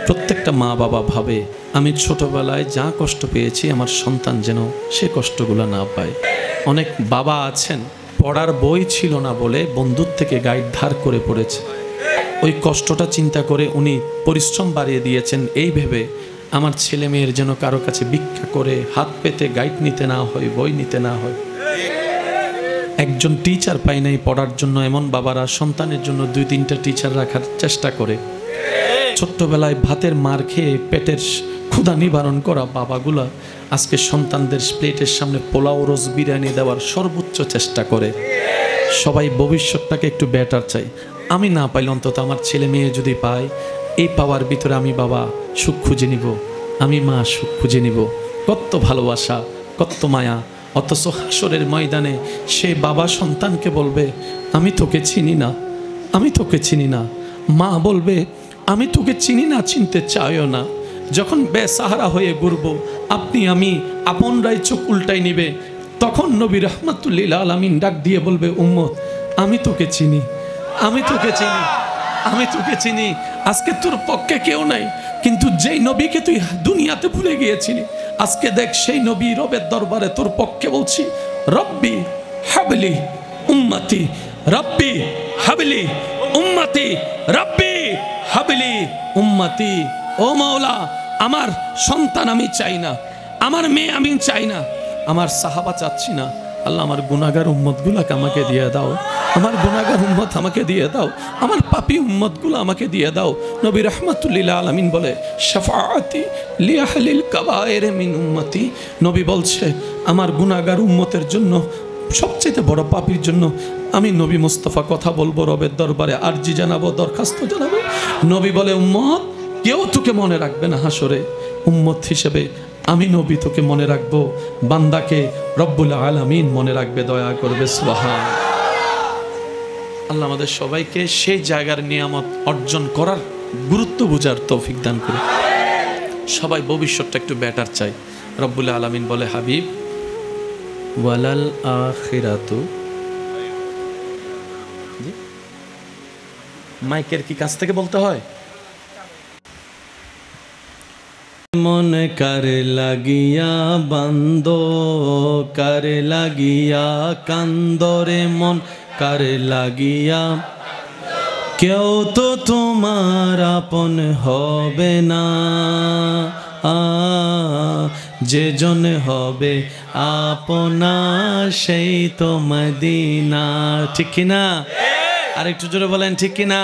প্রত্যেকটা মা বাবা ভাবে আমি ছোটবেলায় যা কষ্ট পেয়েছি আমার সন্তান যেন সে কষ্টগুলো না পায়। অনেক বাবা আছেন পড়ার বই ছিল না বলে বন্ধুর থেকে গাইড ধার করে পড়েছে, ওই কষ্টটা চিন্তা করে উনি পরিশ্রম বাড়িয়ে দিয়েছেন এই ভেবে আমার ছেলে মেয়ের যেন কারো কাছে ভিক্ষা করে হাত পেতে গাইড নিতে না হয়, বই নিতে না হয়। একজন টিচার পাই নাই পড়ার জন্য, এমন বাবারা সন্তানের জন্য 2-3টা টিচার রাখার চেষ্টা করে। ছোট্টবেলায় ভাতের মার খেয়ে পেটের ক্ষুধা নিবারণ করা বাবাগুলা আজকে সন্তানদের প্লেটের সামনে পোলাও রোজ বিরিয়ানি দেওয়ার সর্বোচ্চ চেষ্টা করে। সবাই ভবিষ্যৎটাকে একটু বেটার চাই। আমি না পাইলে অন্তত আমার ছেলে মেয়ে যদি পায়, এই পাওয়ার ভিতরে আমি বাবা সুখ খুঁজে নিব, আমি মা সুখ খুঁজে নিব। কত ভালোবাসা, কত মায়া। অথচ হাসরের ময়দানে সে বাবা সন্তানকে বলবে আমি তোকে চিনি না, আমি তোকে চিনি না। মা বলবে আমি তোকে চিনি না, চিনতে চাইও না। যখন বেসাহারা হয়ে ঘুরবো, আপনি আমি আপনরাই চোখ উল্টাই নিবে, তখন নবী রাহমাতুল্লিল আলামিন ডাক দিয়ে বলবে উম্মত আমি তোকে চিনি, আমি তোকে চিনি, আমি তোকে চিনি। আজকে তোর পক্ষে কেউ নাই, কিন্তু যেই নবীকে তুই দুনিয়াতে ভুলে গিয়েছিলি, আজকে দেখ সেই নবী রবের দরবারে তোর পক্ষে বলছি রব্বি হাবলি উম্মতি, রব্বি হাবলি উম্মতি, রব্বি হাবলি উম্মতি। ও মাওলা, আমার সন্তান আমি চাই না, আমার মেয়ে আমি চাই না, আমার সাহাবা চাচ্ছি না। আল্লাহ আমার গুনাহগার উম্মতগুলোকে আমাকে দিয়ে দাও, আমার গুনাহগার উম্মত আমাকে দিয়ে দাও, আমার পাপী উম্মতগুলো আমাকে দিয়ে দাও। নবী রাহমাতুল্লিল আলামিন বলে শাফাআতি লিআহলিল কাবায়ের মিন উম্মতি। নবী বলছে আমার গুনাহগার উম্মতের জন্য, সবচেয়ে বড় পাপীর জন্য আমি নবী মুস্তাফা কথা বলবো রবের দরবারে, আরজি জানাবো, দরখাস্ত জানাবো। নবী বলে উম্মত কেউ তোকে মনে রাখবে না হাসরে, উম্মত হিসেবে আমি নবী তোকে মনে রাখবো, বান্দাকে রব্বুল আলামিন মনে রাখবে, দয়া করবে। সুবহান আল্লাহ আমাদের সবাইকে সেই জায়গার নিয়ামত অর্জন করার গুরুত্ব বোঝার তৌফিক দান করে। সবাই ভবিষ্যৎটা একটু বেটার চাই। রব্বুল আলামিন বলে হাবিব ওয়ালাল আখিরাতু, মাইকের কি কাছ থেকে বলতে হয়? মন কার লাগিয়া বান্দো, কার লাগিয়া কান্দরে, মন কার লাগিয়া, কেউ তো তোমার আপন হবে না, যে জন হবে আপনা সেই তো মদিনা। ঠিক কিনা? আর একটু জোরে বলেন ঠিক কিনা?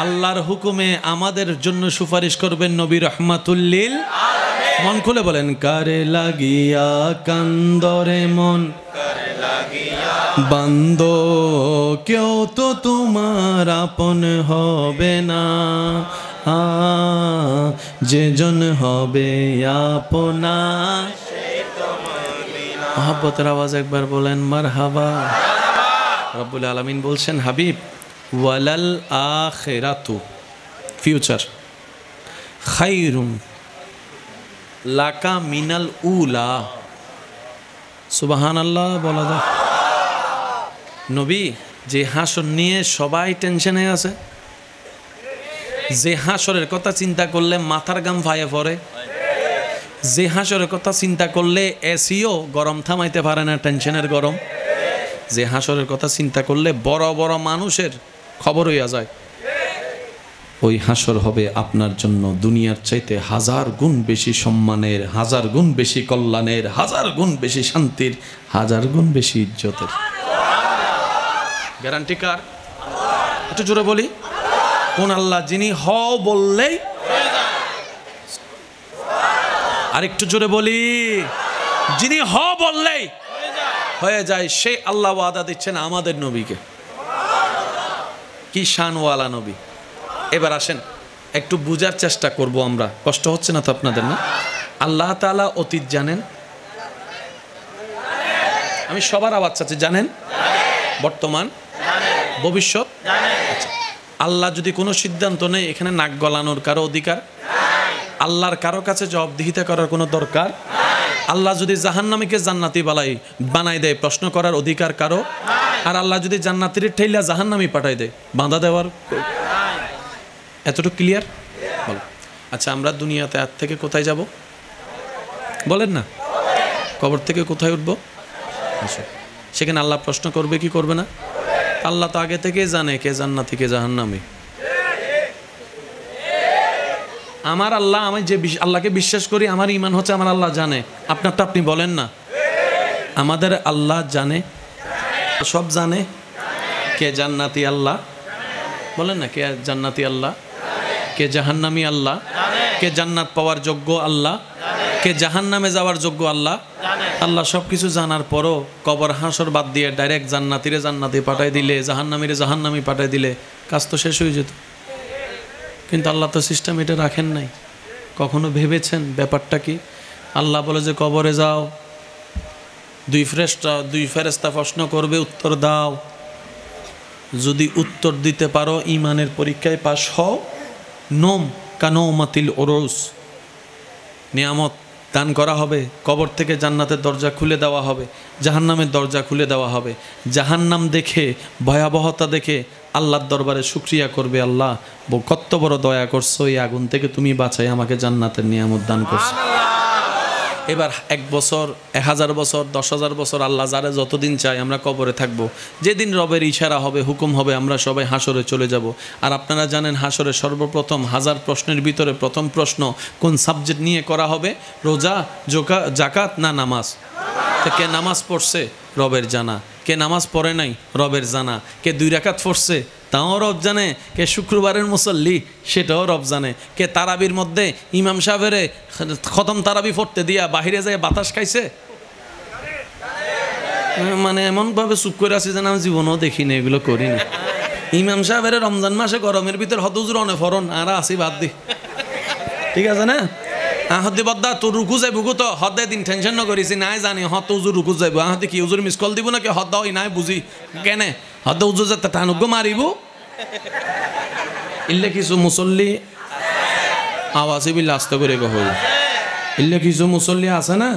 আল্লাহর হুকুমে আমাদের জন্য সুপারিশ করবেন নবী রাহমাতুল্লিল আলামিন। মন খুলে বলেন কারে লাগিয়া কান্দরে, মন কারে লাগিয়া বান্দো, কেউ তো তোমার আপন হবে না, যে জন হবে আপনা সেই তো মদিনা। মহব্বতের আওয়াজ একবার বলেন মারহাবা। রব্বুল আলামিন বলছেন হাবিব ওয়ালাল আখিরাতু, ফিউচার, খায়রুম লাকা মিনাল উলা। সুবহানাল্লাহ বলা যায়। নবী যে হাসর নিয়ে সবাই টেনশনে আছে, যে হাসরের কথা চিন্তা করলে মাথার গাম ফায়ে পড়ে, যে হাসরের কথা চিন্তা করলে এসিও গরম থামাইতে পারে না, টেনশনের গরম, যে হাসরের কথা চিন্তা করলে বড় বড় মানুষের খবর হইয়া যায়, ওই হাসর হবে আপনার জন্য দুনিয়ার চাইতে 1000 গুণ বেশি সম্মানের, 1000 গুণ বেশি কল্যাণের, 1000 গুণ বেশি শান্তির, 1000 গুণ বেশি ইজ্জতের। গ্যারান্টি কার? একটু জোরে বলি কোন আল্লাহ? যিনি হ বললেই, আর একটু জোরে বলি যিনি হ বললেই হয়ে যায়, সে আল্লাহ ওয়াদা দিচ্ছেন আমাদের নবীকে। কি শানওয়ালা নবী। এবার আসেন একটু বুঝার চেষ্টা করব আমরা, কষ্ট হচ্ছে না তো আপনাদের? না, আল্লাহ তাআলা অতীত জানেন, আমি সবার আওয়াজ চাচ্ছি, জানেন বর্তমান, ভবিষ্যৎ। আচ্ছা, আল্লাহ যদি কোনো সিদ্ধান্ত নেয় এখানে নাক গলানোর কারো অধিকার? আল্লাহর কারো কাছে জবাবদিহিতা করার কোনো দরকার? আল্লাহ যদি জাহান্নামীকে জান্নাতি বানাই দেয় প্রশ্ন করার অধিকার কারো? আর আল্লাহ যদি জান্নাতীর ঠেইলা জাহান্নামী পাঠাই দেয় বাঁধা দেওয়ার? এতটুকু ক্লিয়ার? বলো। আচ্ছা, আমরা দুনিয়াতে আর থেকে কোথায় যাব বলেন না? কবর থেকে কোথায় উঠবো? আচ্ছা, সেখানে আল্লাহ প্রশ্ন করবে কি করবে না? আল্লাহ তো আগে থেকেই জানে কে জান্নাতি কে জাহান্নামী। আমার আল্লাহ, আমি যে আল্লাহকে বিশ্বাস করি, আমার ঈমান হচ্ছে আমার আল্লাহ জানে। আপনারটা আপনি বলেন না। আমাদের আল্লাহ জানে, সব জানে। কে জান্নাতি আল্লাহ বলেন না? কে জান্নাতি আল্লাহ, কে জাহান্নামী আল্লাহ, কে জান্নাত পাওয়ার যোগ্য আল্লাহ, কে জাহান্নামে যাওয়ার যোগ্য আল্লাহ। আল্লাহ সব কিছু জানার পরও কবর হাসর বাদ দিয়ে ডাইরেক্ট জান্নাতিরে জান্নাতি পাঠাই দিলে, জাহান্নামীরে জাহান্নামী পাঠাই দিলে কাজ তো শেষ হয়ে যেত। কিন্তু আল্লাহ তো সিস্টেম এটা রাখেন নাই। কখনো ভেবেছেন ব্যাপারটা কি? আল্লাহ বলে যে কবরে যাও, দুই ফেরেশতা প্রশ্ন করবে, উত্তর দাও। যদি উত্তর দিতে পারো, ঈমানের পরীক্ষায় পাশ হও, নোম কানৌমাতিল ওরস, নিয়ামত দান করা হবে। কবর থেকে জান্নাতের দরজা খুলে দেওয়া হবে, জাহান্নামের দরজা খুলে দেওয়া হবে। জাহান্নাম দেখে, ভয়াবহতা দেখে আল্লাহর দরবারে শুকরিয়া করবে, আল্লাহ কত বড় দয়া করছো, এই আগুন থেকে তুমি বাঁচাই আমাকে জান্নাতের নিয়ামত দান করছো। এবার 1 বছর, 1000 বছর, 10,000 বছর, আল্লাহ যারা যতদিন চায় আমরা কবরে থাকব। যেদিন রবের ইশারা হবে, হুকুম হবে, আমরা সবাই হাসরে চলে যাব। আর আপনারা জানেন হাসরে সর্বপ্রথম 1000 প্রশ্নের ভিতরে প্রথম প্রশ্ন কোন সাবজেক্ট নিয়ে করা হবে? রোজা, জাকাত না নামাজ? তো কে নামাজ পড়ছে? রবের জানা। কে নামাজ পড়ে নাই? রবের জানা। কে 2 রাকাত পড়ছে? তাও রব জানে। কে শুক্রবারের মুসল্লি? সেটাও রব জানে। কে তারাবির মধ্যে ইমাম সাহেবের খতম তারাবি পড়তে দিয়া বাহিরে যায় বাতাস খাইছে? মানে এমনভাবে চুপ করে আছি যেন আমি জীবনও দেখিনি, এগুলো করি না। ইমাম সাহেবের রমজান মাসে গরমের ভিতর হত হুজুর অনে ফরন, আর আসি বাদ দি, ঠিক আছে না? হদ্দি বদ্দা তোর রুকু যাইব গো, তো হদ্দে দিন টেনশন ন করিছি নাই জানি হত উজুর রুকু যাইব। আহতে কি উজুর মিস কল দিব নাকি? হদ্দ ওই নাই বুঝি কেনে হদ্দ উজুর যাতে টানুগ্য মারিব। ইল্লে কিছু মুসল্লি আওয়াজে বিল আস্তে করে গো হই, ইল্লে কিছু মুসল্লি আছে না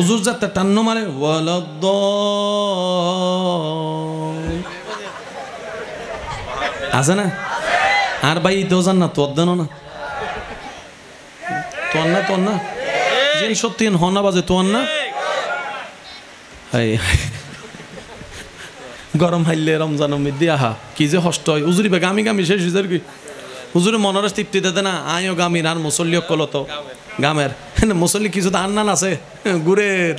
উজুর যাতে টান্ন মারে ওয়ালাদ আছে না? আর ভাই তো জান না, তোর দেন না, তোর না, তোর না, যে সত্যি হনা বাজে তোর না। গরম হাইলে রমজান মধ্যে আহা কি যে হষ্ট হয়। উজুরি বে গামি গামি শেষ হয়ে কি হুজুরে মনের তৃপ্তি দেতে না, আয়ও গামির আর মুসল্লিও কলত গামের মুসল্লি কিছু তো আন্নান আছে গুড়ের।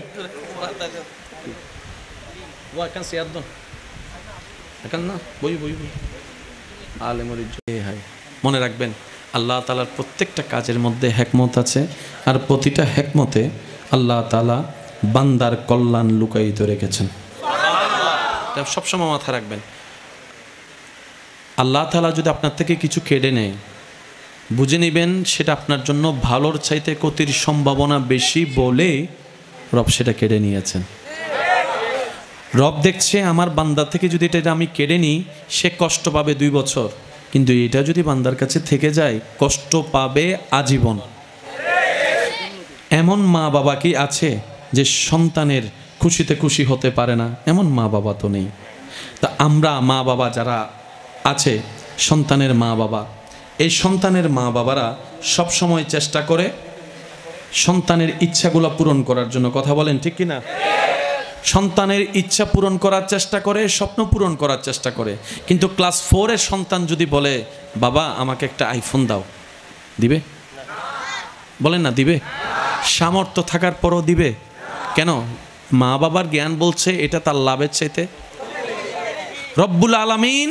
মনে রাখবেন আল্লাহ তাআলার প্রত্যেকটা কাজের মধ্যে হিকমত আছে, আর প্রতিটা হিকমতে আল্লাহ তাআলা বান্দার কল্যাণ লুকায়িত রেখেছেন। সবসময় মাথায় রাখবেন, আল্লাহ তাআলা যদি আপনার থেকে কিছু কেড়ে নেয়, বুঝে নেবেন সেটা আপনার জন্য ভালোর চাইতে ক্ষতির সম্ভাবনা বেশি বলে রব সেটা কেড়ে নিয়েছেন। রব দেখছে আমার বান্দা থেকে যদি এটা আমি কেড়ে নিই, সে কষ্ট পাবে 2 বছর, কিন্তু এটা যদি বান্দার কাছে থেকে যায় কষ্ট পাবে আজীবন। এমন মা বাবা কি আছে যে সন্তানের খুশিতে খুশি হতে পারে না? এমন মা বাবা তো নেই। তা আমরা মা বাবা যারা আছে, সন্তানের মা বাবা, এই সন্তানের মা বাবারা সব সময় চেষ্টা করে সন্তানের ইচ্ছাগুলো পূরণ করার জন্য। কথা বলেন ঠিক কি না? সন্তানের ইচ্ছা পূরণ করার চেষ্টা করে, স্বপ্ন পূরণ করার চেষ্টা করে। কিন্তু ক্লাস 4 এর সন্তান যদি বলে বাবা আমাকে একটা আইফোন দাও, দিবে? বলেন না দিবে? সামর্থ্য থাকার পরও দিবে? কেন? মা বাবার জ্ঞান বলছে এটা তার লাভের চাইতে, রব্বুল আলামিন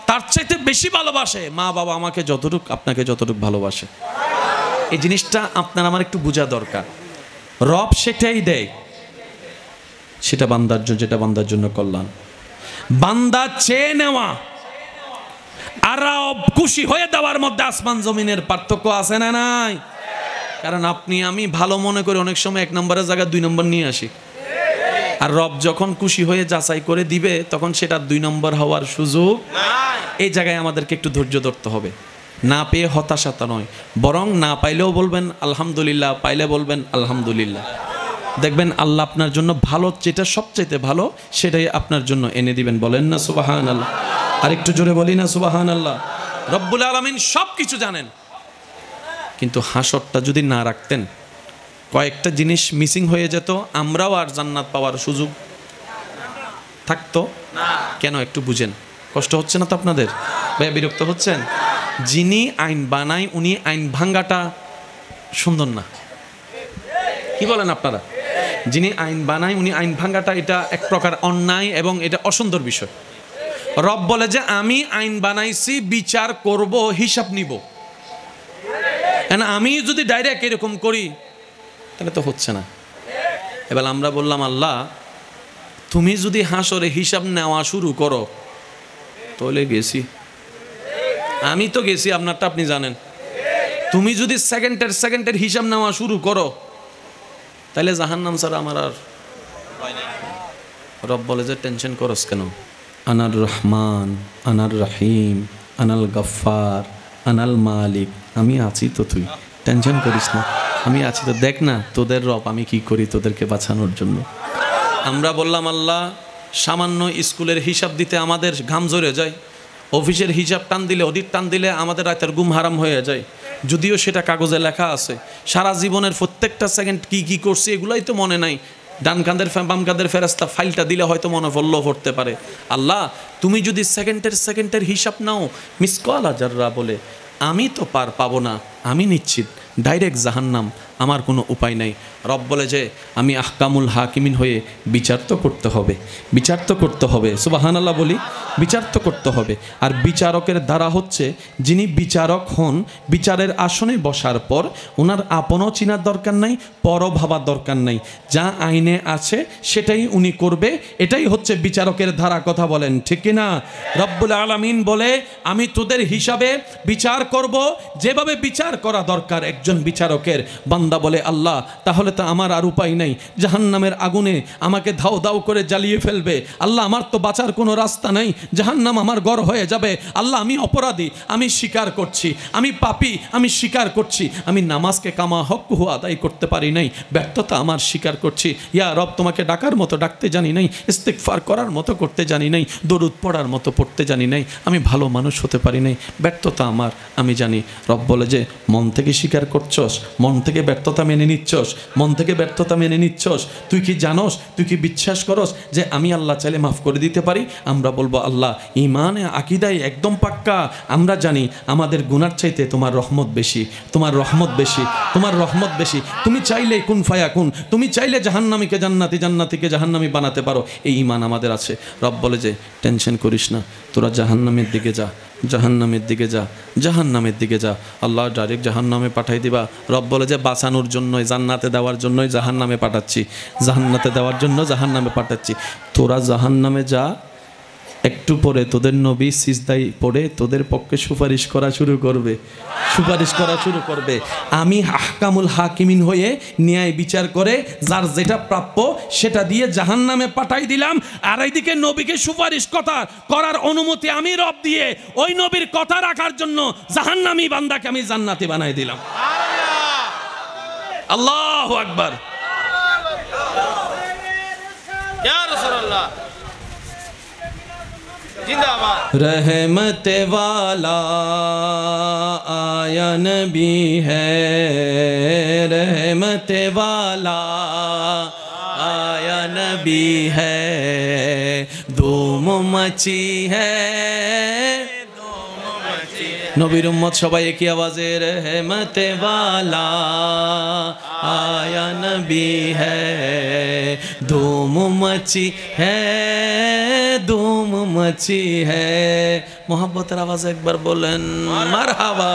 তার চাইতে বেশি ভালোবাসে মা বাবা আমাকে যতটুকু আপনাকে যতটুকু ভালোবাসে। এই জিনিসটা আপনার আমার একটু বোঝা দরকার। রব সেটাই দেয়, সেটা বান্দার জন্য, যেটা বান্দার জন্য কল্যাণ। বান্দা চেয়ে নেওয়া আর রব খুশি হয়ে দেওয়ার মধ্যে আসমান জমিনের পার্থক্য আছে না নাই? কারণ আপনি আমি ভালো মনে করি অনেক সময় 1 নম্বরের জায়গায় 2 নম্বর নিয়ে আসি, আর রব যখন খুশি হয়ে যাচাই করে দিবে তখন সেটা 2 নম্বর হওয়ার সুযোগ নাই। এই জায়গায় আমাদেরকে একটু ধৈর্য ধরতে হবে। না পেয়ে হতাশাতা নয়, বরং না পাইলেও বলবেন আলহামদুলিল্লাহ, পাইলে বলবেন আলহামদুলিল্লাহ। দেখবেন আল্লাহ আপনার জন্য ভালো, যেটা সবচাইতে ভালো সেটাই আপনার জন্য এনে দিবেন। বলেন না কিন্তু হাসরটা যদি না রাখতেন কয়েকটা জিনিস মিসিং হয়ে যেত, আমরাও আর জান্নাত পাওয়ার সুযোগ থাকতো না। কেন একটু বুঝেন, কষ্ট হচ্ছে না তো আপনাদের? ভাই বিরক্ত হচ্ছেন? যিনি আইন বানায় উনি আইন ভাঙ্গাটা সুন্দর না, কি বলেন আপনারা? যিনি আইন বানায় উনি আইন ভাঙ্গাটা এটা এক প্রকার অন্যায় এবং এটা অসুন্দর বিষয়। রব বলে যে আমি আইন বানাইছি, বিচার করব, হিসাব নিব। আমি যদি ডাইরেক্ট এরকম করি তাহলে তো হচ্ছে না। এবার আমরা বললাম আল্লাহ তুমি যদি হাসরে হিসাব নেওয়া শুরু করো তাহলে গেছি, আমি তো গেছি, আপনারটা আপনি জানেন। তুমি যদি সেকেন্ডের হিসাব নেওয়া শুরু করো তাহলে জাহান্নাম ছাড়া আমার আর। রব বলে যে টেনশন করস কেন? আনার রহমান, আনার রহিম, আনাল গফফার, আনাল মালিক, আমি আছি তো, তুই টেনশন করিস না, আমি আছি তো। দেখ না তোদের রব আমি কি করি তোদেরকে বাঁচানোর জন্য। আমরা বললাম আল্লাহ সামান্য স্কুলের হিসাব দিতে আমাদের ঘাম ঝরে যায়, অফিসের হিসাব টান দিলে, অডিট টান দিলে আমাদের রাতের ঘুম হারাম হয়ে যায়, যদিও সেটা কাগজে লেখা আছে। সারা জীবনের প্রত্যেকটা সেকেন্ড কি কি করছি এগুলাই তো মনে নাই। ডান কাঁধের বাম কাঁধের ফেরেস্তা ফাইলটা দিলে হয়তো মনে পড়লেও পড়তে পারে। আল্লাহ তুমি যদি সেকেন্ডের হিসাব নাও মিসকল আজাররা বলে, আমি তো পার পাবো না, আমি নিশ্চিত ডাইরেক্ট জাহান্নাম, আমার কোনো উপায় নাই। রব বলে যে আমি আহকামুল হাকিমিন হয়ে বিচার তো করতে হবে, বিচার তো করতে হবে। সুবহানাল্লাহ বলি, বিচার তো করতে হবে। আর বিচারকের দ্বারা হচ্ছে যিনি বিচারক হন, বিচারের আসনে বসার পর ওনার আপনও চিনার দরকার নাই, পরও ভাবার দরকার নাই, যা আইনে আছে সেটাই উনি করবে। এটাই হচ্ছে বিচারকের ধারা। কথা বলেন ঠিক কিনা? রব্বুল আলামিন বলে আমি তোদের হিসাবে বিচার করব যেভাবে বিচার করা দরকার একজন বিচারকের। বান্দা বলে আল্লাহ তাহলে তো আমার আর উপায় নাই, জাহান্নামের আগুনে আমাকে ধাও ধাও করে জ্বালিয়ে ফেলবে। আল্লাহ আমার তো বাঁচার কোনো রাস্তা নাই, জাহান্নাম আমার ঘর হয়ে যাবে। আল্লাহ আমি অপরাধী, আমি স্বীকার করছি, আমি পাপী, আমি স্বীকার করছি, আমি নামাজকে কামা হক্কুহু আদায় করতে পারি নাই, ব্যর্থতা আমার স্বীকার করছি। ইয়া রব তোমাকে ডাকার মতো ডাকতে জানি নাই, ইস্তিগফার করার মতো করতে জানি নাই, দরুদ পড়ার মতো পড়তে জানি নাই, আমি ভালো মানুষ হতে পারি নাই, ব্যর্থতা আমার, আমি জানি। রব বলে যে মন থেকে স্বীকার করছস, মন থেকে ব্যর্থতা মেনে নিচ্ছস, মন থেকে ব্যর্থতা মেনে নিচ্ছস, তুই কি জানোস, তুই কি বিশ্বাস করস যে আমি আল্লাহ চাইলে মাফ করে দিতে পারি? আমরা বলবো আল্লাহ ঈমানে আকিদায় একদম পাক্কা, আমরা জানি আমাদের গুনার চাইতে তোমার রহমত বেশি, তোমার রহমত বেশি, তোমার রহমত বেশি। তুমি চাইলে কুন ফায়াকুন, তুমি চাইলে জাহান্নামীকে জান্নাতি, জান্নাতিকে জাহান্নামী বানাতে পারো, এই ঈমান আমাদের আছে। রব বলে যে টেনশন করিস না, তোরা জাহান্নামের দিকে যা, জাহান্নামের দিকে যা, জাহান্নামের দিকে যা, আল্লাহ ডাইরেক্ট জাহান্নামে পাঠাই দিবা। রব বলে যে বাঁচানোর জন্যই, জান্নাতে দেওয়ার জন্যই জাহান্নামে পাঠাচ্ছি, জান্নাতে দেওয়ার জন্য জাহান্নামে পাঠাচ্ছি। তোরা জাহান্নামে যা, একটু পরে তোদের নবী সিজদায় পড়ে তোদের পক্ষে সুপারিশ করা শুরু করবে, সুপারিশ করা শুরু করবে। আমি আহকামুল হাকিমিন হয়ে ন্যায় বিচার করে যার যেটা প্রাপ্য সেটা দিয়ে জাহান্নামে পাঠাই দিলাম। আর এইদিকে নবীকে সুপারিশ কথা করার অনুমতি আমি রব দিয়ে ওই নবীর কথা রাখার জন্য জাহান্নামী বান্দাকে আমি জান্নাতি বানাই দিলাম। আল্লাহু আকবার, ইয়া রাসূলুল্লাহ रहमत वाला आया नबी है, रहमत वाला आया नबी है, धूम मची है। নবীর উম্মত সবাই একই আওয়াজে रहमत वाला आया नबी है, धूम मची है, धूम मची है। मोहब्बतेর আওয়াজে একবার বলেন মারহাবা।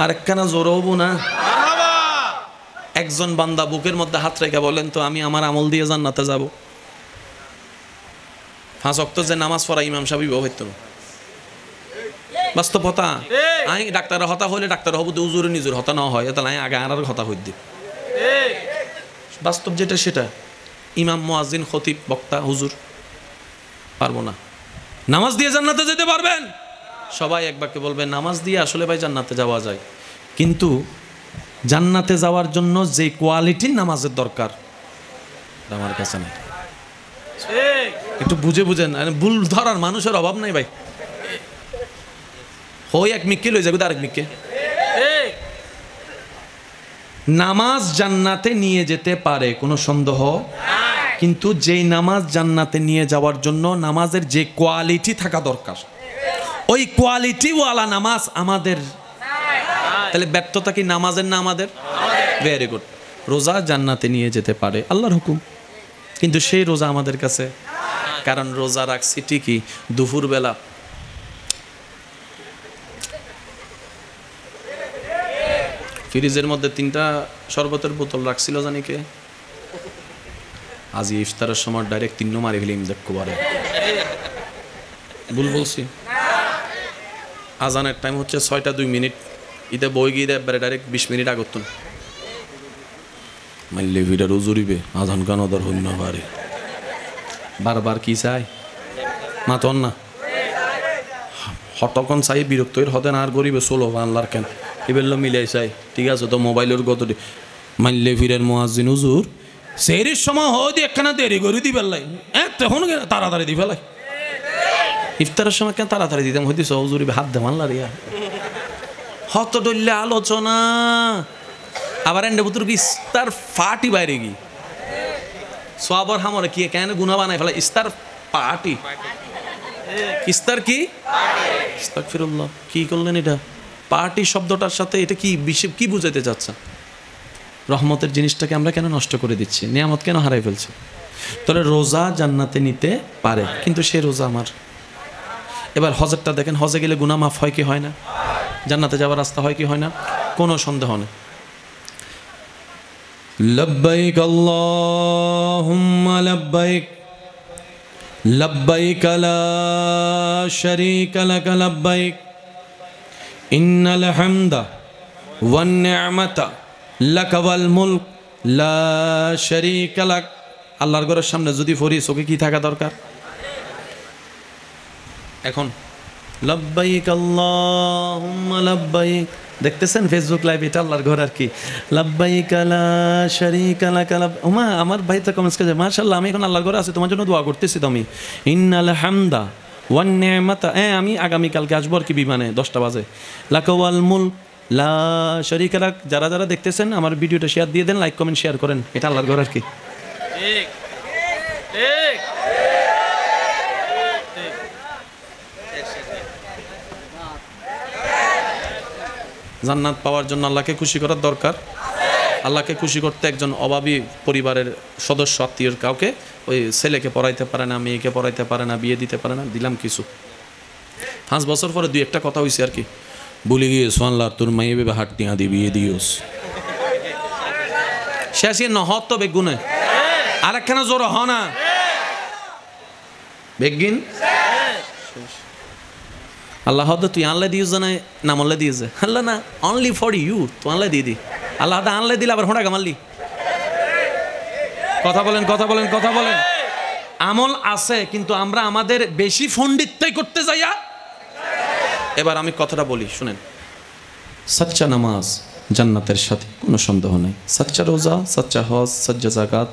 আরেকখানা জোরে হবো না? একজন বান্দা বুকের মধ্যে হাত রেখে বলেন তো আমি আমার আমল দিয়ে জান্নাতে যাব। 5 ওয়াক্ত যে নামাজ পড়া ইমাম সাহেব হইতো না, বাস্তবতা। আই ডাক্তার হতা হলে ডাক্তার হবো তো উজুরে নিজের হতা না হয়, তাহলে আগে আর হতা হই দি। বাস্তব যেটা সেটা। ইমাম, মুয়াজ্জিন, খতিব, বক্তা, হুজুর পারবো না। নামাজ দিয়ে জান্নাতে যেতে পারবেন? সবাই এক বাক্যে বলবেন নামাজ দিয়ে আসলে ভাই জান্নাতে যাওয়া যায়, কিন্তু জান্নাতে যাওয়ার জন্য যে কোয়ালিটির নামাজের দরকার আমার কাছে নেই। একটু বুঝে বুঝেন, ভুল ধরার মানুষের অভাব নাই ভাই। হই এক মিক্কে লই যাবে আরেক মিক্কে, নামাজ জান্নাতে নিয়ে যেতে পারে, কোনো সন্দেহ। কিন্তু যেই নামাজ জান্নাতে নিয়ে যাওয়ার জন্য নামাজের যে কোয়ালিটি থাকা দরকার, ওই কোয়ালিটিওয়ালা নামাজ আমাদের, তাহলে ব্যর্থতা কি নামাজের না আমাদের? Very good. রোজা জান্নাতে নিয়ে যেতে পারে, আল্লাহর হুকুম, কিন্তু সেই রোজা আমাদের কাছে, কারণ রোজা রাখছি ঠিকই, দুপুরবেলা ফ্রিজের মধ্যে 3টা শরবতের বোতল রাখছিল, জানি কে? আজ ইফতারের সময় ডাইরেক্ট 3 মারি ফেলিম দেখো পারে, ভুল বলছি? আজানের টাইম হচ্ছে 6টা 2 মিনিট, ইতে বই গিয়ে একবারে ডাইরেক্ট 20 মিনিট আগতুন মাইলে ভিড়ারও জুড়িবে, আজান গান ওদের হইল না পারে, বারবার কি চাই মাতন না হটকন চাই, বিরক্তর হতেন আর গরিবে চলো আল্লাহর কেন এবেল মিলাই চাই, ঠিক আছে তো মোবাইলের গত মাইলে ফিরের মোয়াজ্জিন হুজুর সেরির সময় হয়তো একখানা দেরি করে দি ফেললাই, তখন তাড়াতাড়ি দি ফেলাই, ইফতারের সময় কেন তাড়াতাড়ি দিতাম, হইতে হুজুরি হাত দে মানলা রিয়া হত ডললে আলোচনা, আবার এন্ডে বুতুর কি ইস্তার ফাটি বাইরে গি সবার হামরে কি কেন গুনা বানাই ফেলা, ইস্তার পার্টি, ইস্তার কি আস্তাগফিরুল্লাহ, কি করলেন এটা? পার্টি শব্দটার সাথে এটা কি কি বুঝাইতে চাচ্ছেন? রহমতের জিনিসটাকে আমরা কেন নষ্ট করে দিচ্ছি, নিয়ামত কেন হারাই ফেলছি? তাহলে রোজা জান্নাতে নিতে পারে, কিন্তু সে রোজা আমার। এবার হজরটা দেখেন, হজে গেলে গুনাহ মাফ হয় কি হয় না? জান্নাতে যাওয়ার রাস্তা হয় কি হয় না? কোনো সন্দেহ নেই। লব্বাইক আল্লাহুম্মা লব্বাইক লব্বাইক লা শারীকা লাক লব্বাইক ইন্নাল হামদা ওয়ান নি'মাতা লাক ওয়াল মুলক লা শারীকা লাক। আল্লাহর ঘরের সামনে যদি পড়ি চোখে কি থাকা দরকার? এখন লব্বাইক আল্লাহুম্মা লব্বাইক, দেখতেছেন ফেসবুক লাইভ, এটা আল্লাহর ঘর আর কি। লব্বাইক লা শারীকা লাক ওমা, আমার ভাই তো কমেন্টস করে মাশাআল্লাহ, আমি এখন আল্লাহর ঘরে আছি, তোমার জন্য দোয়া করতেছি তো আমি। ইন্নাল হামদা ওয়ান নি'মাতা, আমি আগামীকালকে আসবো আর কি বিমানে 10টা বাজে। লাক ওয়াল মুলক লা শারীকা লাক। যারা যারা দেখতেছেন আমার ভিডিওটা শেয়ার দিয়ে দেন, লাইক কমেন্ট শেয়ার করেন, এটা আল্লাহর ঘর আর কি। ঠিক ঠিক জান্নাত পাওয়ার জন্য আল্লাহকে খুশি করার দরকার। আল্লাহকে খুশি করতে একজন অভাবী পরিবারের সদস্য আত্মীয়র কাউকে, ওই ছেলেকে পড়াইতে পারে না, মেয়েকে পড়াইতে পারে না, বিয়ে দিতে পারে না, দিলাম কিছু। 5 বছর পরে 2-1টা কথা হয়েছে আর কি, বলে গিয়েছ আল্লাহ তোর মাইয়ে বেবে হাট টিয়া দিয়ে বিয়ে দিওস, শেষ নহত তো বেগুনে আরেকখানা জোর হ না বেগিন। আল্লাহ তুই আনলে দিয়েছ না নাম আনলে দিয়েছে, আল্লাহ না অনলি ফর ইউ, তো আনলে দিয়ে দি, আল্লাহ আনলে দিলে আবার হোঁড়া গামাল্লি। কথা বলেন কথা বলেন কথা বলেন। আমল আছে, কিন্তু আমরা আমাদের বেশি পণ্ডিতটাই করতে যাইয়া। এবার আমি কথাটা বলি শুনেন, সচ্চা নামাজ জান্নাতের সাথে কোনো সন্দেহ নেই, সচ্চা রোজা, সচ্চা হজ, সচ্চা জাকাত,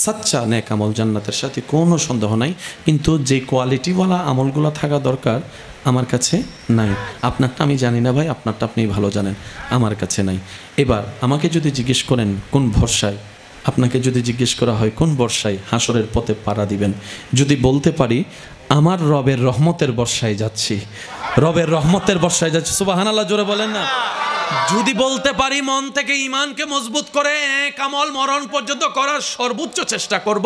সচ্চা নেক আমল জান্নাতের সাথে কোনো সন্দেহ নাই, কিন্তু যে কোয়ালিটিওয়ালা আমলগুলো থাকা দরকার আমার কাছে নাই। আপনারটা আমি জানি না ভাই, আপনারটা আপনি ভালো জানেন, আমার কাছে নাই। এবার আমাকে যদি জিজ্ঞেস করেন কোন ভরসায়, আপনাকে যদি জিজ্ঞেস করা হয় কোন বর্ষায় হাসরের পথে পাড়া দিবেন, যদি বলতে পারি আমার রবের রহমতের বর্ষায় যাচ্ছি, রবের রহমতের বর্ষায় যাচ্ছি, সুবহানাল্লাহ জোরে বলেন না। যদি বলতে পারি মন থেকে ইমানকে মজবুত করে এক আমল মরণ পর্যন্ত করার সর্বোচ্চ চেষ্টা করব,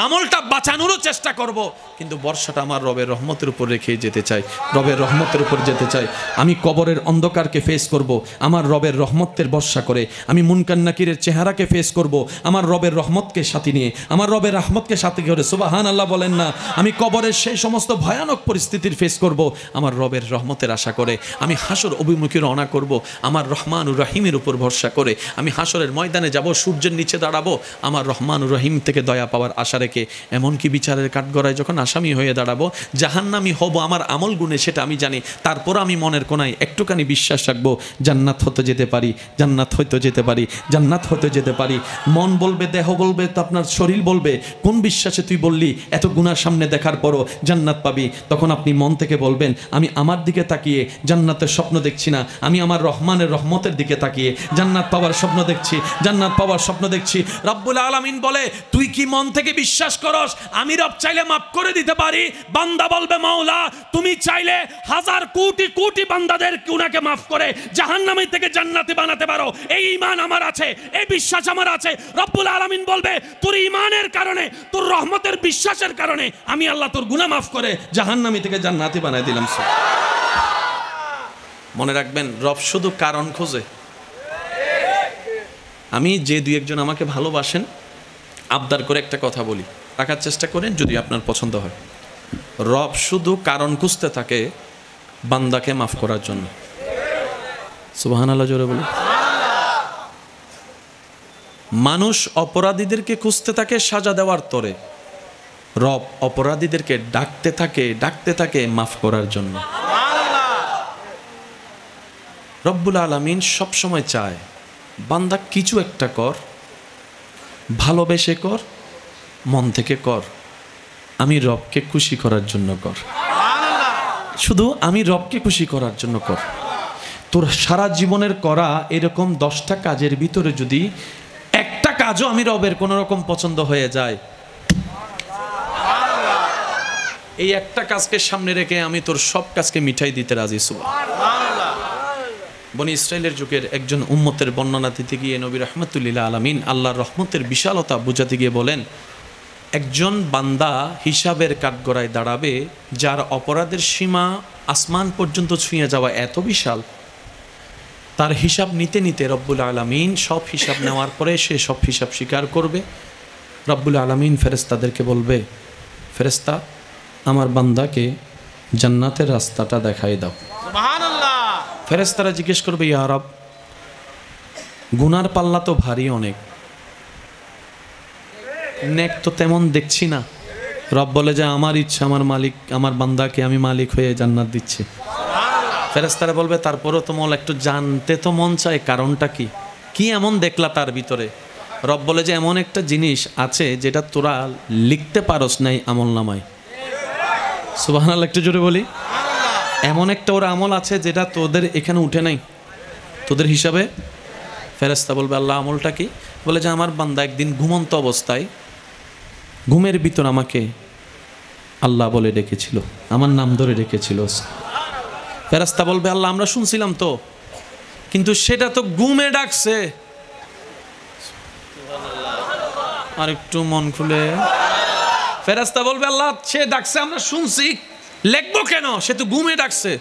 আমলটা বাঁচানোরও চেষ্টা করব, কিন্তু বর্ষাটা আমার রবের রহমতের উপর রেখে যেতে চাই, রবের রহমতের উপর যেতে চাই। আমি কবরের অন্ধকারকে ফেস করব আমার রবের রহমতের বর্ষা করে, আমি মুনকার নাকিরের চেহারাকে ফেস করব আমার রবের রহমতকে সাথে নিয়ে, আমার রবের রহমতকে সাথে করে, সুবহানাল্লাহ বলেন না। আমি কবরের সেই সমস্ত ভয়ানক পরিস্থিতির ফেস করব আমার রবের রহমতের আশা করে, আমি হাসর অভিমুখী রওনা করব আমার রহমানুর রহিমের উপর ভরসা করে, আমি হাসরের ময়দানে যাব, সূর্যের নিচে দাঁড়াবো আমার রহমানুর রহিম থেকে দয়া পাওয়ার আশা রেখে, এমনকি বিচারের কাঠগড়ায় যখন আসামি হয়ে দাঁড়াবো, জাহান্নামী হব আমার আমল গুণে সেটা আমি জানি, তারপর আমি মনের কোনায় একটুখানি বিশ্বাস রাখবো জান্নাত হতে যেতে পারি, জান্নাত হইতে যেতে পারি, জান্নাত হতে যেতে পারি। মন বলবে, দেহ বলবে, তো আপনার শরীর বলবে, কোন বিশ্বাসে তুই বললি এত গুনার সামনে দেখার পরও জান্নাত পাবি? তখন আপনি মন থেকে বলবেন আমি আমার দিকে তাকিয়ে জান্নাতের স্বপ্ন দেখছি না, আমি আমার রহমানের আসমানের রহমতের দিকে তাকিয়ে জান্নাত পাওয়ার স্বপ্ন দেখছি, জান্নাত পাওয়ার স্বপ্ন দেখছি। রব্বুল আলামিন বলে, তুই কি মন থেকে বিশ্বাস করস আমি রব চাইলে মাফ করে দিতে পারি? বান্দা বলবে, মাওলা তুমি চাইলে হাজার কোটি কোটি বান্দাদের গুনাহকে মাফ করে জাহান্নামী থেকে জান্নাতে বানাতে পারো। এই ঈমান আমার আছে, এই বিশ্বাস আমার আছে। রব্বুল আলামিন বলবে, তোর ঈমানের কারণে, তোর রহমতের বিশ্বাসের কারণে আমি আল্লাহ তোর গুনাহ মাফ করে জাহান্নামী থেকে জান্নাতি বানাই দিলাম। মনে রাখবেন, রব শুধু কারণ খোঁজে। আমি যে দুই একজন আমাকে ভালোবাসেন, আবদার করে একটা কথা বলি, রাখার চেষ্টা করেন যদি আপনার পছন্দ হয়। রব শুধু কারণ খুঁজতে থাকে বান্দাকে মাফ করার জন্য। সুবহানাল্লাহ, জোরে বলি। মানুষ অপরাধীদেরকে খুঁজতে থাকে সাজা দেওয়ার তরে, রব অপরাধীদেরকে ডাকতে থাকে মাফ করার জন্য। রব্বুল আলামিন সবসময় চায় বান্দা কিছু একটা কর, ভালোবেসে কর, মন থেকে কর, আমি রবকে খুশি করার জন্য কর। শুধু আমি রবকে খুশি করার জন্য কর। তোর সারা জীবনের করা এরকম 10টা কাজের ভিতরে যদি একটা কাজও আমি রবের কোনো রকম পছন্দ হয়ে যায়, এই একটা কাজকে সামনে রেখে আমি তোর সব কাজকে মিঠাই দিতে রাজি। সুবহানাল্লাহ। বনি ইসরাইলের যুগের একজন উম্মতের বর্ণনা দিতে গিয়ে নবী রাহমাতুল্লিল আলামিন আল্লাহর রহমতের বিশালতা বুঝাতে গিয়ে বলেন, একজন বান্দা হিসাবের কাঠগড়ায় দাঁড়াবে যার অপরাধের সীমা আসমান পর্যন্ত ছুঁয়ে যাওয়া এত বিশাল, তার হিসাব নিতে নিতে রব্বুল আলামিন সব হিসাব নেওয়ার পরে সে সব হিসাব স্বীকার করবে। রব্বুল আলামিন ফেরেশতাদেরকে বলবে, ফেরেশতা আমার বান্দাকে জান্নাতের রাস্তাটা দেখাই দাও। সুবহানাল্লাহ। ফেরেশতারা জিজ্ঞেস করবে, ইয়া রব, গুনার পাল্লা তো ভারী অনেক, নেক তো তেমন দেখছি না। রব বলে যে আমার ইচ্ছা, আমার মালিক, আমার বান্দাকে আমি মালিক হয়ে জান্নাত দিচ্ছি। ফেরেশতারা বলবে, তারপরও তো মল একটু জানতে তো মন চায় কারণটা কি, কি এমন দেখলা তার ভিতরে? রব বলে যে এমন একটা জিনিস আছে যেটা তোরা লিখতে পারস নাই আমল নামায়। সুবহানাল্লাহ, একটু জোরে বলি। এমন একটা ওর আমল আছে যেটা তোদের এখানে উঠে নাই, তোদের হিসাবে। ফেরেশতা বলবে, আল্লাহ আমলটা কি? বলে যে আমার বান্দা একদিন ঘুমন্ত অবস্থায় ঘুমের ভিতর আমাকে আল্লাহ বলে ডেকেছিল, আমার নাম ধরে ডেকেছিল। ফেরেশতা বলবে, আল্লাহ আমরা শুনছিলাম তো, কিন্তু সেটা তো ঘুমে ডাকছে। আর একটু মন খুলে ফেরেশতা বলবে, আল্লাহ সে ডাকছে আমরা শুনছি, লিখবো কেন? সে তো ঘুমে ডাকছে,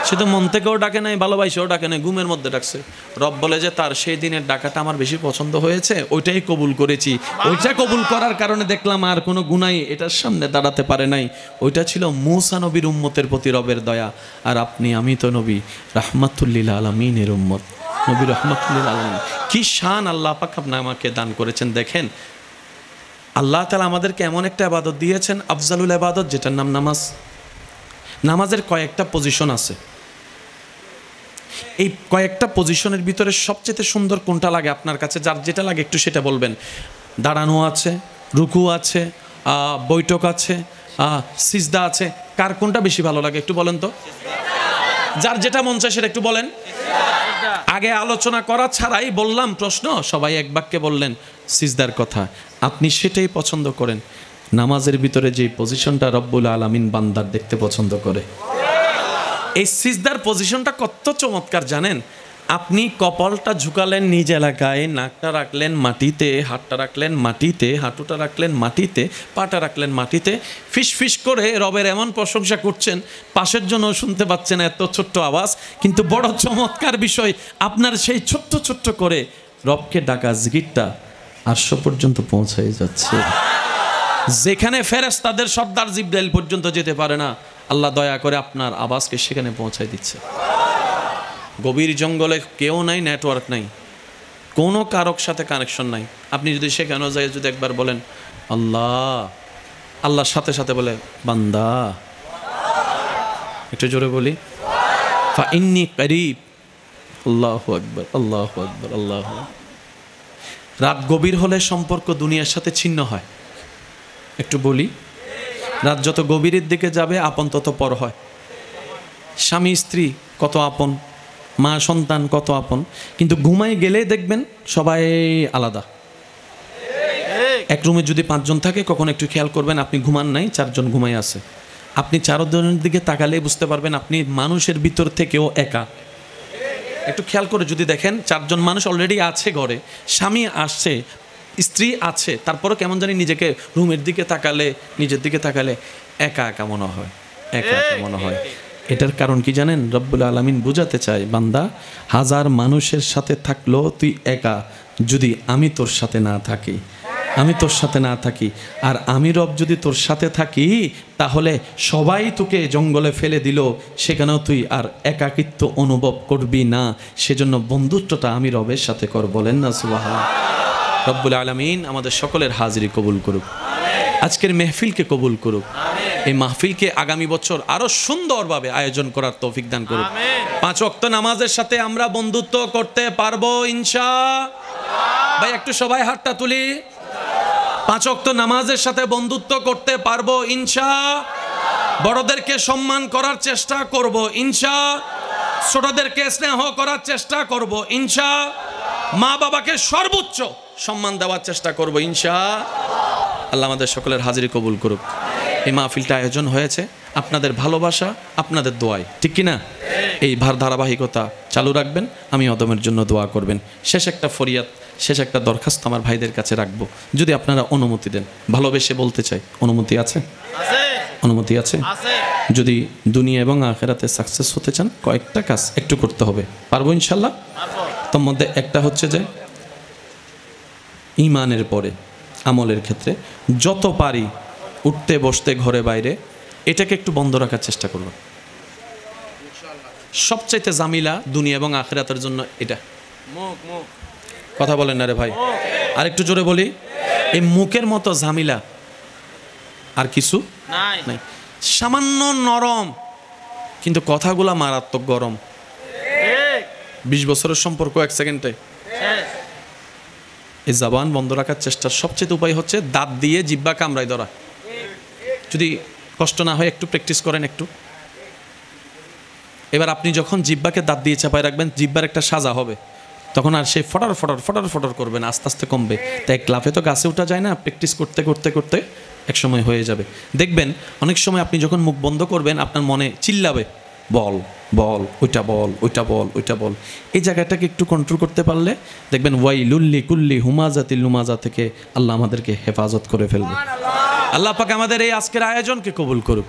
সে তো মন থেকেও ডাকে নাই, ভালোবাসেও ডাকে নাই, ঘুমের মধ্যে ডাকছে। রব বলে যে তার সেই দিনের ডাকাটা আমার বেশি পছন্দ হয়েছে, ওইটাই কবুল করেছি। ওইটা কবুল করার কারণে দেখলাম আর কোনো গুনাহ এটার সামনে দাঁড়াতে পারে নাই। ওইটা ছিল মূসা নবীর উম্মতের প্রতি রবের দয়া। আর আমি তো নবী রাহমাতুল্লিল আলামিনের উম্মত, নবী রাহমাতুল্লিল আলামিন। কি শান আল্লাহ পাক আমাকে দান করেছেন। দেখেন, আল্লাহ তাআলা আমাদেরকে এমন একটা ইবাদত দিয়েছেন, আফজালুল ইবাদত, যেটার নাম নামাজ। নামাজের কয়েকটা পজিশন আছে। এই কয়েকটা পজিশনের ভিতরে সবচেয়ে সুন্দর কোনটা লাগে আপনার কাছে? যার যেটা লাগে একটু সেটা বলবেন। দাঁড়ানো আছে, রুকু আছে, বৈঠক আছে, সিজদা আছে, কার কোনটা বেশি ভালো লাগে একটু বলেন তো? যার যেটা মন চায় সেটা একটু বলেন। আগে আলোচনা করা ছাড়াই বললাম প্রশ্ন, সবাই এক বাক্যে বললেন সিজদার কথা। আপনি সেটাই পছন্দ করেন। নামাজের ভিতরে যে পজিশনটা রব্বুল আলামিন বান্দার দেখতে পছন্দ করে, এই সিজদার পজিশনটা কত চমৎকার জানেন? আপনি কপালটা ঝুঁকালেন নিজ এলাকায়, নাকটা রাখলেন মাটিতে, হাতটা রাখলেন মাটিতে, হাঁটুটা রাখলেন মাটিতে, পাটা রাখলেন মাটিতে, ফিস ফিস করে রবের এমন প্রশংসা করছেন, পাশের জন্য শুনতে পাচ্ছেন এত ছোট্ট আওয়াজ। কিন্তু বড় চমৎকার বিষয়, আপনার সেই ছোট্ট ছোট্ট করে রবকে ডাকা জিকিরটা আরশ পর্যন্ত পৌঁছায় যাচ্ছে, যেখানে ফেরেশতাদের সর্দার জিবরাইল পর্যন্ত যেতে পারে না। আল্লাহ দয়া করে আপনার আওয়াজকে সেখানে পৌঁছায় দিচ্ছে। গভীর জঙ্গলে কেউ নাই, নেটওয়ার্ক নাই, কোনো কারক সাথে কানেকশন নাই। আপনি যদি সেখানেও যাই যদি একবার বলেন আল্লাহ, আল্লাহর সাথে সাথে বলে বান্দা। একটু জোরে বলি, ফা ইন্নী করিব। আল্লাহু আকবার, আল্লাহু আকবার, আল্লাহু। রাত গভীর হলে সম্পর্ক দুনিয়ার সাথে ছিন্ন হয়। একটু বলি, রাত যত গভীরের দিকে যাবে আপন তত পর হয়। স্বামী স্ত্রী কত আপন, মা সন্তান কত আপন, কিন্তু ঘুমাই গেলে দেখবেন সবাই আলাদা। এক রুমে যদি 5 জন থাকে, কখন একটু খেয়াল করবেন আপনি ঘুমান নাই, 4 জন ঘুমাই আছে। আপনি 4 জনের দিকে তাকালে বুঝতে পারবেন আপনি মানুষের ভিতর থেকেও একা। একটু খেয়াল করে যদি দেখেন 4 জন মানুষ অলরেডি আছে ঘরে, স্বামী আসছে, স্ত্রী আছে, তারপরও কেমন জানি নিজেকে রুমের দিকে তাকালে, নিজের দিকে তাকালে একা একা মনে হয়, একা একা মনে হয়। এটার কারণ কি জানেন? রব্বুল আলামিন বুঝাতে চায়, বান্দা 1000 মানুষের সাথে থাকলেও তুই একা যদি আমি তোর সাথে না থাকি, আমি তোর সাথে না থাকি, আর আমি রব যদি তোর সাথে থাকি, তাহলে সবাই তোকে জঙ্গলে ফেলে দিল, সেখানেও তুই আর একাকিত্ব অনুভব করবি না। সেজন্য বন্ধুত্বটা আমি রবের সাথে কর, বলেন না সুবহানাল্লাহ। রব্বুল আলামিন আমাদের সকলের হাজিরি কবুল করুক, আজকের মেহফিলকে কবুল করুক, এই মাহফিলকে আগামী বছর আরো সুন্দরভাবে আয়োজন করার তৌফিক দান করুক। 5 ওয়াক্ত নামাজের সাথে আমরা বন্ধুত্ব করতে পারবো ইনশাআল্লাহ। ভাই একটু সবাই হাতটা তুলি। 5 ওয়াক্ত নামাজের সাথে বন্ধুত্ব করতে পারবো ইনশাআল্লাহ। বড়দেরকে সম্মান করার চেষ্টা করব ইনশাআল্লাহ। ছোটদেরকে স্নেহ করার চেষ্টা করব ইনশাআল্লাহ। মা বাবাকে সর্বোচ্চ সম্মান দেওয়ার চেষ্টা করব ইনশাআল্লাহ। আল্লাহ আমাদের সকলের হাজিরি কবুল করুক। এই মাহফিলটা আয়োজন হয়েছে আপনাদের ভালোবাসা, আপনাদের দোয়ায়, ঠিক কি না? এই ধারাবাহিকতা চালু রাখবেন, আমি অদমের জন্য দোয়া করবেন। শেষ একটা ফরিয়াদ, শেষ একটা দরখাস্ত আমার ভাইদের কাছে রাখবো, যদি আপনারা অনুমতি দেন। ভালোবেসে বলতে চাই, অনুমতি আছে? অনুমতি আছে? যদি দুনিয়া এবং আখিরাতে সাকসেস হতে চান, কয়েকটা কাজ একটু করতে হবে। পারবো ইনশাল্লাহ? তার মধ্যে একটা হচ্ছে যে ঈমানের পরে আমলের ক্ষেত্রে যত পারি উঠতে বসতে ঘরে বাইরে এটাকে একটু বন্ধ রাখার চেষ্টা করব। সবচাইতে জামিলা দুনিয়া এবং আখিরাতের জন্য এটা। কথা বলেন না রে ভাই, আর একটু জোরে বলি। এই মুখের মতো জামিলা আর কিছু নাই। সামান্য নরম, কিন্তু কথাগুলা মারাত্মক গরম। 20 বছরের সম্পর্ক 1 সেকেন্ডে। এই জবান বন্ধ রাখার চেষ্টার সবচেয়ে উপায় হচ্ছে দাঁত দিয়ে জিহ্বা কামড়াই ধরা। যদি কষ্ট না হয় একটু প্র্যাকটিস করেন একটু। এবার আপনি যখন জিহ্বাকে দাঁত দিয়ে চাপায় রাখবেন, জিহ্বার একটা সাজা হবে, তখন আর সে ফটার ফটার ফটার ফটার করবে না, আস্তে আস্তে কমবে। তাই এক লাফে তো গাছে ওঠা যায় না, প্র্যাকটিস করতে করতে করতে এক সময় হয়ে যাবে। দেখবেন অনেক সময় আপনি যখন মুখ বন্ধ করবেন আপনার মনে চিল্লাবে, বল বল, ওইটা বল, ওইটা বল, ওইটা বল। এই জায়গাটাকে একটু কন্ট্রোল করতে পারলে দেখবেন ওয়াইলুল্লি কুল্লি হুমাজাতিল লুমাজা থেকে আল্লাহ আমাদেরকে হেফাজত করে ফেলবে। আল্লাহ পাক আমাদের এই আজকের আয়োজনকে কবুল করুক।